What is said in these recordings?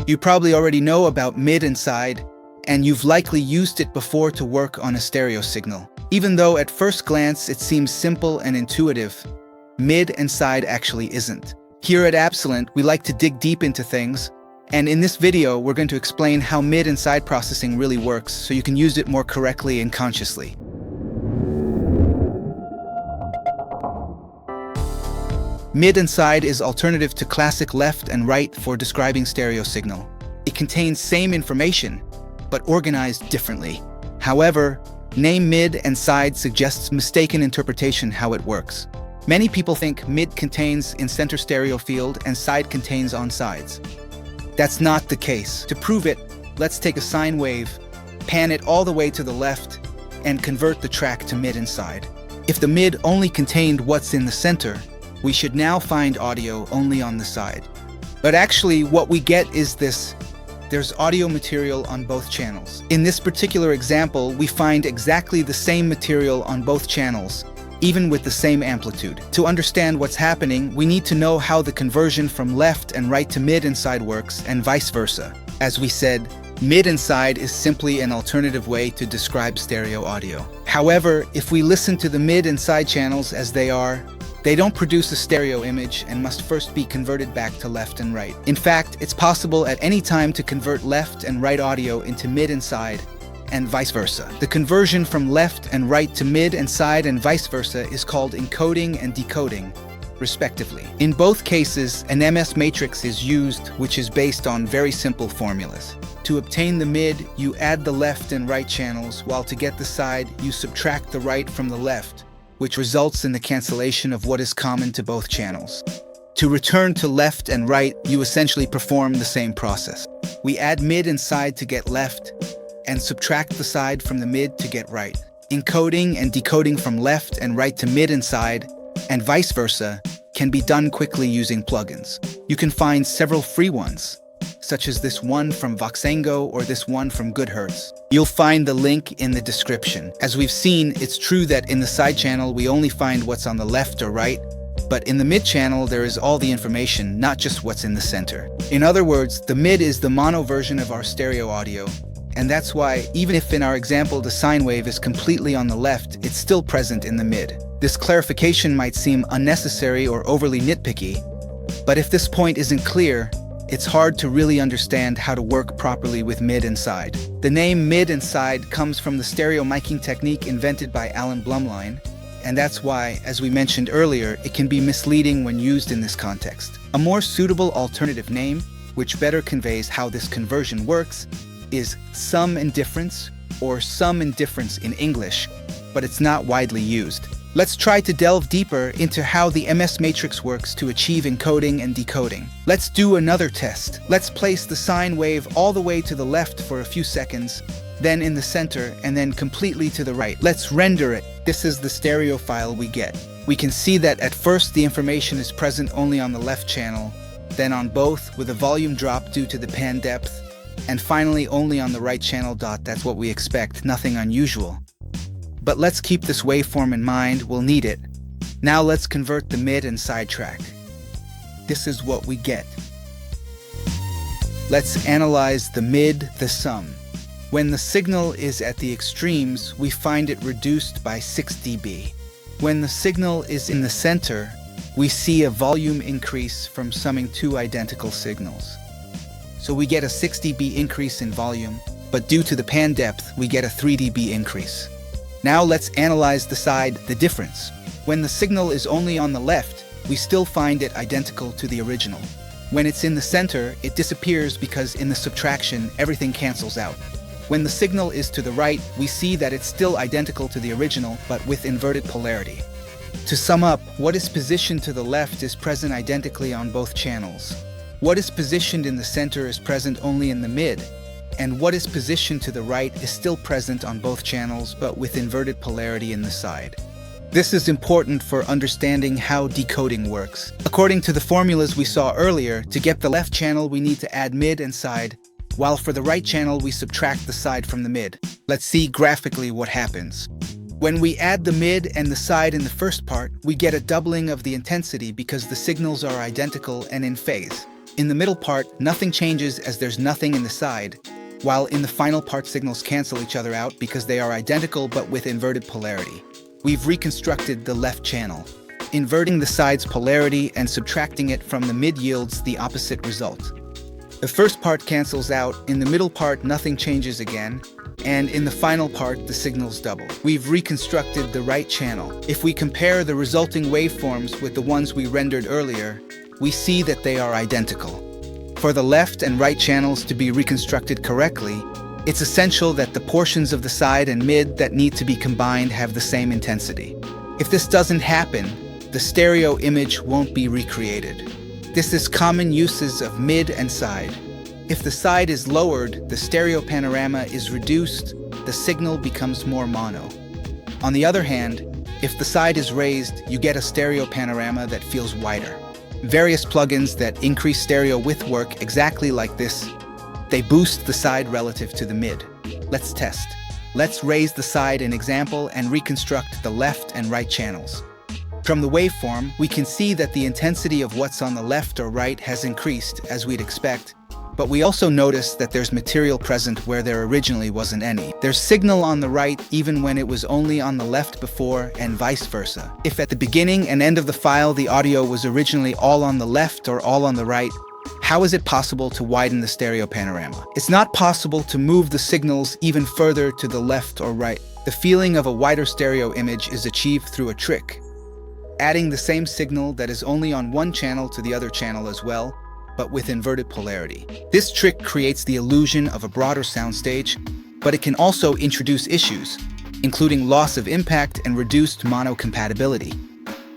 You probably already know about mid and side, and you've likely used it before to work on a stereo signal. Even though at first glance it seems simple and intuitive, mid and side actually isn't. Here at Absolent, we like to dig deep into things, and in this video we're going to explain how mid and side processing really works so you can use it more correctly and consciously. Mid and side is alternative to classic left and right for describing stereo signal. It contains same information, but organized differently. However, name mid and side suggests mistaken interpretation how it works. Many people think mid contains in center stereo field and side contains on sides. That's not the case. To prove it, let's take a sine wave, pan it all the way to the left, and convert the track to mid and side. If the mid only contained what's in the center, we should now find audio only on the side. But actually, what we get is this. There's audio material on both channels. In this particular example, we find exactly the same material on both channels, even with the same amplitude. To understand what's happening, we need to know how the conversion from left and right to mid and side works, and vice versa. As we said, mid and side is simply an alternative way to describe stereo audio. However, if we listen to the mid and side channels as they are, they don't produce a stereo image and must first be converted back to left and right. In fact, it's possible at any time to convert left and right audio into mid and side, and vice versa. The conversion from left and right to mid and side and vice versa is called encoding and decoding, respectively. In both cases, an MS matrix is used, which is based on very simple formulas. To obtain the mid, you add the left and right channels, while to get the side, you subtract the right from the left, which results in the cancellation of what is common to both channels. To return to left and right, you essentially perform the same process. We add mid and side to get left, and subtract the side from the mid to get right. Encoding and decoding from left and right to mid and side, and vice versa, can be done quickly using plugins. You can find several free ones, such as this one from Voxengo or this one from GoodHertz. You'll find the link in the description. As we've seen, it's true that in the side channel we only find what's on the left or right, but in the mid channel there is all the information, not just what's in the center. In other words, the mid is the mono version of our stereo audio, and that's why, even if in our example the sine wave is completely on the left, it's still present in the mid. This clarification might seem unnecessary or overly nitpicky, but if this point isn't clear, it's hard to really understand how to work properly with mid and side. The name mid and side comes from the stereo miking technique invented by Alan Blumlein, and that's why, as we mentioned earlier, it can be misleading when used in this context. A more suitable alternative name, which better conveys how this conversion works, is sum indifference, or sum indifference in English, but it's not widely used. Let's try to delve deeper into how the MS matrix works to achieve encoding and decoding. Let's do another test. Let's place the sine wave all the way to the left for a few seconds, then in the center, and then completely to the right. Let's render it. This is the stereo file we get. We can see that at first the information is present only on the left channel, then on both with a volume drop due to the pan depth, and finally only on the right channel. That's what we expect, nothing unusual. But let's keep this waveform in mind, we'll need it. Now let's convert the mid and side track. This is what we get. Let's analyze the mid, the sum. When the signal is at the extremes, we find it reduced by 6 dB. When the signal is in the center, we see a volume increase from summing two identical signals. So we get a 6 dB increase in volume, but due to the pan depth, we get a 3 dB increase. Now let's analyze the side, the difference. When the signal is only on the left, we still find it identical to the original. When it's in the center, it disappears because in the subtraction, everything cancels out. When the signal is to the right, we see that it's still identical to the original, but with inverted polarity. To sum up, what is positioned to the left is present identically on both channels. What is positioned in the center is present only in the mid, and what is positioned to the right is still present on both channels, but with inverted polarity in the side. This is important for understanding how decoding works. According to the formulas we saw earlier, to get the left channel we need to add mid and side, while for the right channel we subtract the side from the mid. Let's see graphically what happens. When we add the mid and the side in the first part, we get a doubling of the intensity because the signals are identical and in phase. In the middle part, nothing changes as there's nothing in the side, while in the final part signals cancel each other out because they are identical but with inverted polarity. We've reconstructed the left channel. Inverting the side's polarity and subtracting it from the mid yields the opposite result. The first part cancels out, in the middle part nothing changes again, and in the final part the signals double. We've reconstructed the right channel. If we compare the resulting waveforms with the ones we rendered earlier, we see that they are identical. For the left and right channels to be reconstructed correctly, it's essential that the portions of the side and mid that need to be combined have the same intensity. If this doesn't happen, the stereo image won't be recreated. This is common uses of mid and side. If the side is lowered, the stereo panorama is reduced, the signal becomes more mono. On the other hand, if the side is raised, you get a stereo panorama that feels wider. Various plugins that increase stereo width work exactly like this. They boost the side relative to the mid. Let's test. Let's raise the side in example and reconstruct the left and right channels. From the waveform, we can see that the intensity of what's on the left or right has increased, as we'd expect, but we also notice that there's material present where there originally wasn't any. There's signal on the right even when it was only on the left before, and vice versa. If at the beginning and end of the file the audio was originally all on the left or all on the right, how is it possible to widen the stereo panorama? It's not possible to move the signals even further to the left or right. The feeling of a wider stereo image is achieved through a trick. Adding the same signal that is only on one channel to the other channel as well, but with inverted polarity. This trick creates the illusion of a broader soundstage, but it can also introduce issues, including loss of impact and reduced mono compatibility.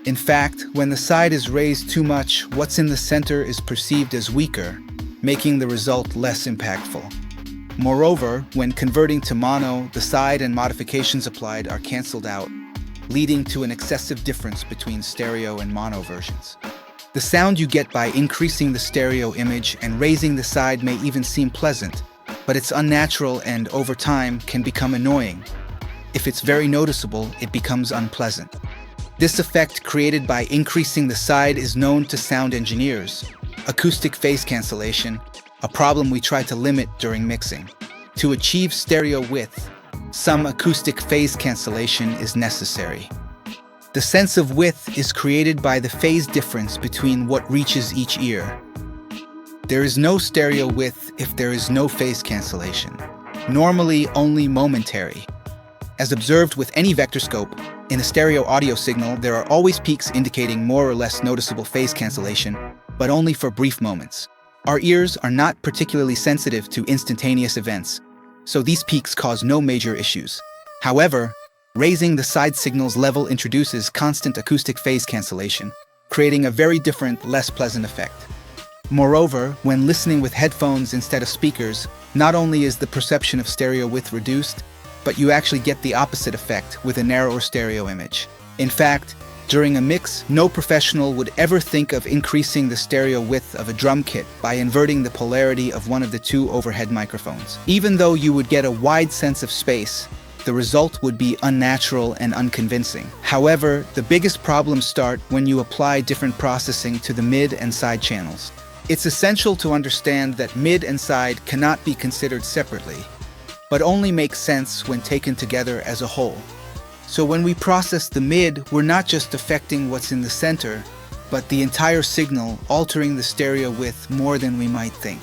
In fact, when the side is raised too much, what's in the center is perceived as weaker, making the result less impactful. Moreover, when converting to mono, the side and modifications applied are cancelled out, leading to an excessive difference between stereo and mono versions. The sound you get by increasing the stereo image and raising the side may even seem pleasant, but it's unnatural and, over time, can become annoying. If it's very noticeable, it becomes unpleasant. This effect created by increasing the side is known to sound engineers. Acoustic phase cancellation, a problem we try to limit during mixing. To achieve stereo width, some acoustic phase cancellation is necessary. The sense of width is created by the phase difference between what reaches each ear. There is no stereo width if there is no phase cancellation, normally only momentary. As observed with any vector scope, in a stereo audio signal there are always peaks indicating more or less noticeable phase cancellation, but only for brief moments. Our ears are not particularly sensitive to instantaneous events, so these peaks cause no major issues. However, raising the side signal's level introduces constant acoustic phase cancellation, creating a very different, less pleasant effect. Moreover, when listening with headphones instead of speakers, not only is the perception of stereo width reduced, but you actually get the opposite effect with a narrower stereo image. In fact, during a mix, no professional would ever think of increasing the stereo width of a drum kit by inverting the polarity of one of the two overhead microphones. Even though you would get a wide sense of space, the result would be unnatural and unconvincing. However, the biggest problems start when you apply different processing to the mid and side channels. It's essential to understand that mid and side cannot be considered separately, but only make sense when taken together as a whole. So when we process the mid, we're not just affecting what's in the center, but the entire signal, altering the stereo width more than we might think.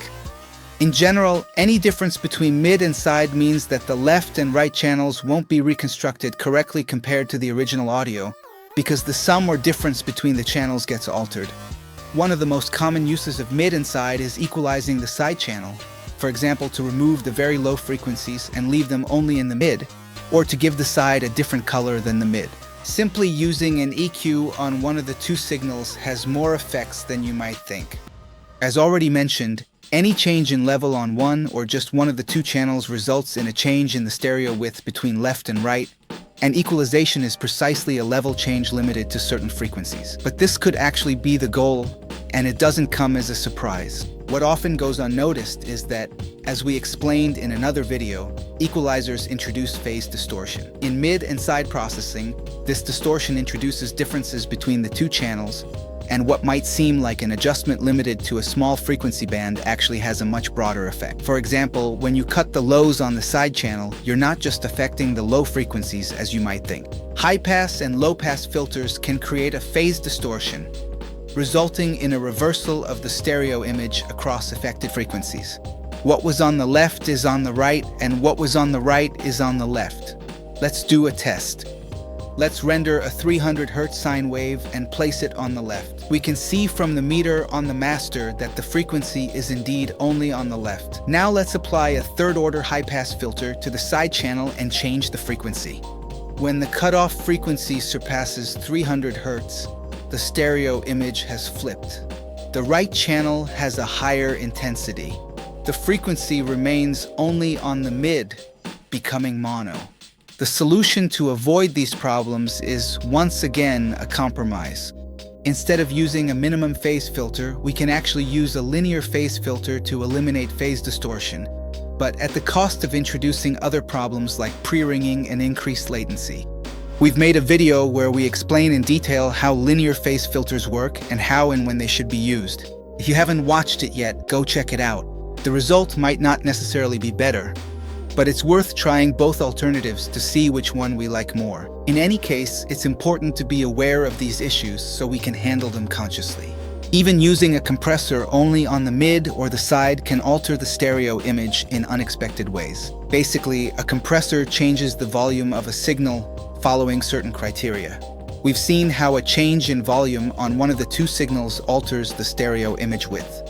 In general, any difference between mid and side means that the left and right channels won't be reconstructed correctly compared to the original audio, because the sum or difference between the channels gets altered. One of the most common uses of mid and side is equalizing the side channel, for example to remove the very low frequencies and leave them only in the mid, or to give the side a different color than the mid. Simply using an EQ on one of the two signals has more effects than you might think. As already mentioned, any change in level on one or just one of the two channels results in a change in the stereo width between left and right, and equalization is precisely a level change limited to certain frequencies. But this could actually be the goal, and it doesn't come as a surprise. What often goes unnoticed is that, as we explained in another video, equalizers introduce phase distortion. In mid and side processing, this distortion introduces differences between the two channels, and what might seem like an adjustment limited to a small frequency band actually has a much broader effect. For example, when you cut the lows on the side channel, you're not just affecting the low frequencies as you might think. High-pass and low-pass filters can create a phase distortion, resulting in a reversal of the stereo image across affected frequencies. What was on the left is on the right, and what was on the right is on the left. Let's do a test. Let's render a 300 Hz sine wave and place it on the left. We can see from the meter on the master that the frequency is indeed only on the left. Now let's apply a third-order high-pass filter to the side channel and change the frequency. When the cutoff frequency surpasses 300 Hz, the stereo image has flipped. The right channel has a higher intensity. The frequency remains only on the mid, becoming mono. The solution to avoid these problems is, once again, a compromise. Instead of using a minimum phase filter, we can actually use a linear phase filter to eliminate phase distortion, but at the cost of introducing other problems like pre-ringing and increased latency. We've made a video where we explain in detail how linear phase filters work and how and when they should be used. If you haven't watched it yet, go check it out. The result might not necessarily be better, but it's worth trying both alternatives to see which one we like more. In any case, it's important to be aware of these issues so we can handle them consciously. Even using a compressor only on the mid or the side can alter the stereo image in unexpected ways. Basically, a compressor changes the volume of a signal following certain criteria. We've seen how a change in volume on one of the two signals alters the stereo image width.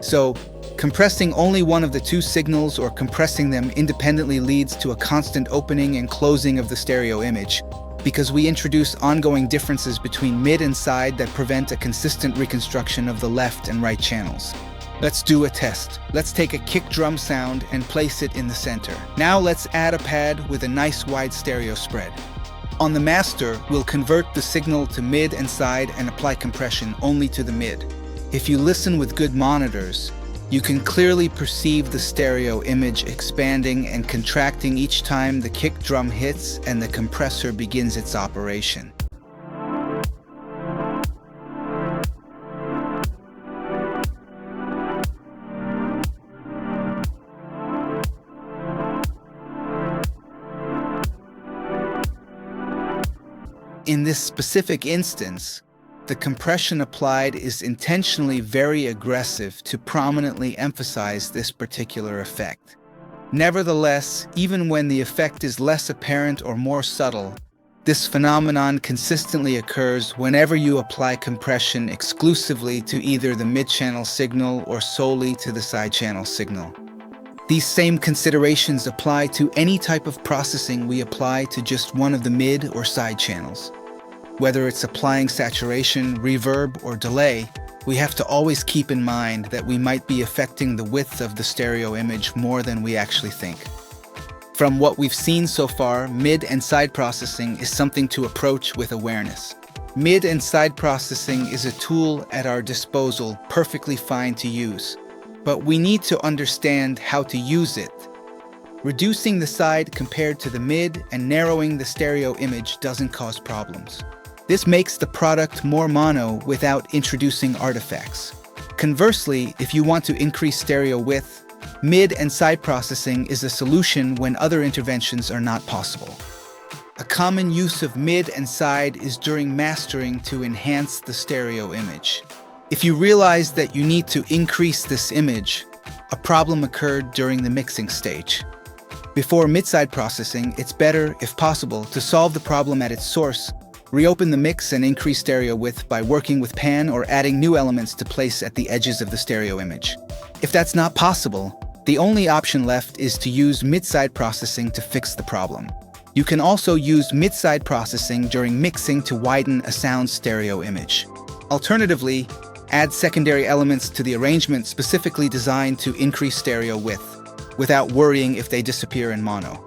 So, compressing only one of the two signals or compressing them independently leads to a constant opening and closing of the stereo image, because we introduce ongoing differences between mid and side that prevent a consistent reconstruction of the left and right channels. Let's do a test. Let's take a kick drum sound and place it in the center. Now let's add a pad with a nice wide stereo spread. On the master, we'll convert the signal to mid and side and apply compression only to the mid. If you listen with good monitors, you can clearly perceive the stereo image expanding and contracting each time the kick drum hits and the compressor begins its operation. In this specific instance, the compression applied is intentionally very aggressive to prominently emphasize this particular effect. Nevertheless, even when the effect is less apparent or more subtle, this phenomenon consistently occurs whenever you apply compression exclusively to either the mid-channel signal or solely to the side-channel signal. These same considerations apply to any type of processing we apply to just one of the mid or side channels. Whether it's applying saturation, reverb, or delay, we have to always keep in mind that we might be affecting the width of the stereo image more than we actually think. From what we've seen so far, mid and side processing is something to approach with awareness. Mid and side processing is a tool at our disposal, perfectly fine to use. But we need to understand how to use it. Reducing the side compared to the mid and narrowing the stereo image doesn't cause problems. This makes the product more mono without introducing artifacts. Conversely, if you want to increase stereo width, mid and side processing is a solution when other interventions are not possible. A common use of mid and side is during mastering to enhance the stereo image. If you realize that you need to increase this image, a problem occurred during the mixing stage. Before mid-side processing, it's better, if possible, to solve the problem at its source, reopen the mix and increase stereo width by working with pan or adding new elements to place at the edges of the stereo image. If that's not possible, the only option left is to use mid-side processing to fix the problem. You can also use mid-side processing during mixing to widen a sound stereo image. Alternatively, add secondary elements to the arrangement specifically designed to increase stereo width, without worrying if they disappear in mono.